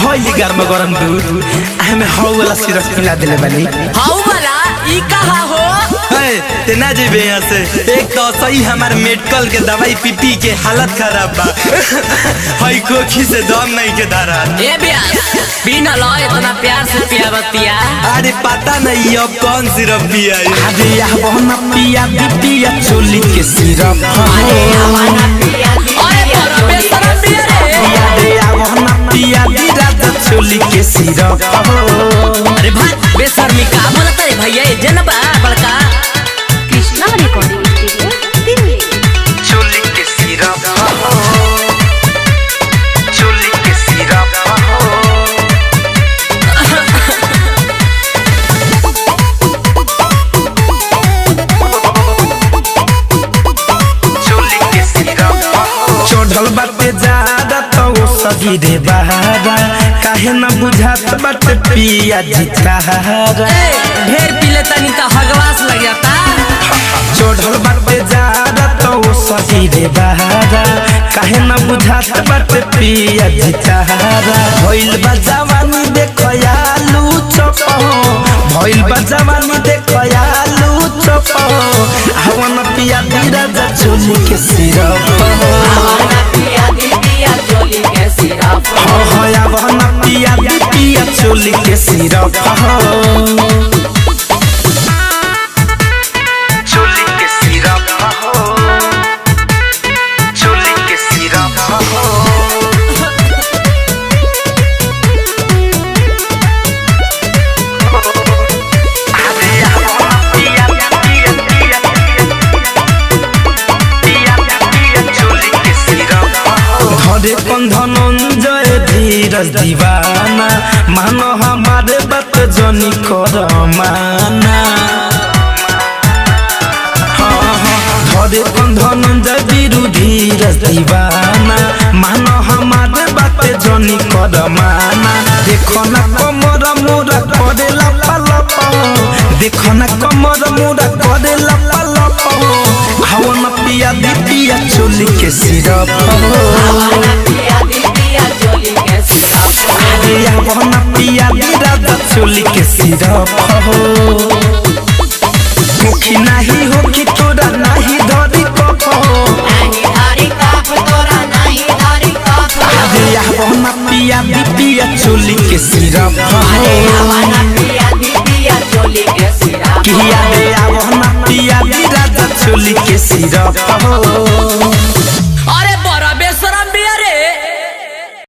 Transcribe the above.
होई गरम गरम दूध हमें हाउ वाला सिरप पिला देले बानी। हाउ वाला ई कहा हो? ते ना जेबे यहाँ से। एक तो सही हमार मेडिकल के दवाई पी के हालत खराब बा। हाई कोखी से दम नहीं के धारा। ए बिया बिना लो इतना प्यार से पिया बतिया। अरे पता नहीं अब कौन सिरप पिया है। अरे यह बहना पिया पिया चोली के सिरप। अरे आवाना पिया अरे बेसरा पिया रे। अरे यह बहना पिया राजा चोली के सिरप। अरे भाई बेशर्मी का बोलता रे भैया ये जनबा बड़का कृष्णा रिकॉर्डिंग स्टूडियो दिल्ली। चोली के सिरप चोली के सिरप। चोली के सिरप चढ़ल बाटे ज्यादा तो सगी रे बहारा काहे न बुझात बाटे पिया जितारा। ढेर पीले तनी तो हगवास लग जाता। चढ़ल बाटे ज्यादा तो सगी रे बहारा काहे न बुझात बाटे पिया जितारा। भइल बा जवानी देखो आलू चप भइल बा जवानी देखो आलू चप। हवन पिया राजा चोली के सिरप। आवाना पिया चोली के सिरप। हवन पिया चोली के सिरप। चोली के सिरप चोली के सिरप। धरे धनंजय धीरज दीवाना मानो हमारे बात जनी कर माना। धरे धनंजय बीरू धीरज दीवाना मानो हमारे बात जनी कर माना। देखो ना कमर मोरा करे लप देखो ना कमर मोरा करे लप। हवन पिया चोली के सिरप। आवाना पिया चोली के सिरप। अरे हवन पिया राजा चोली के सिरप। मुखी नहीं होखी तोरा नहीं धरी कप। नहीं धारी कप तोरा नहीं धारी कप। अरे हवन पिया चोली के सिरप। आवाना पिया चोली के सिरप। किया रे हवन पिया राजा चोली के सिरप।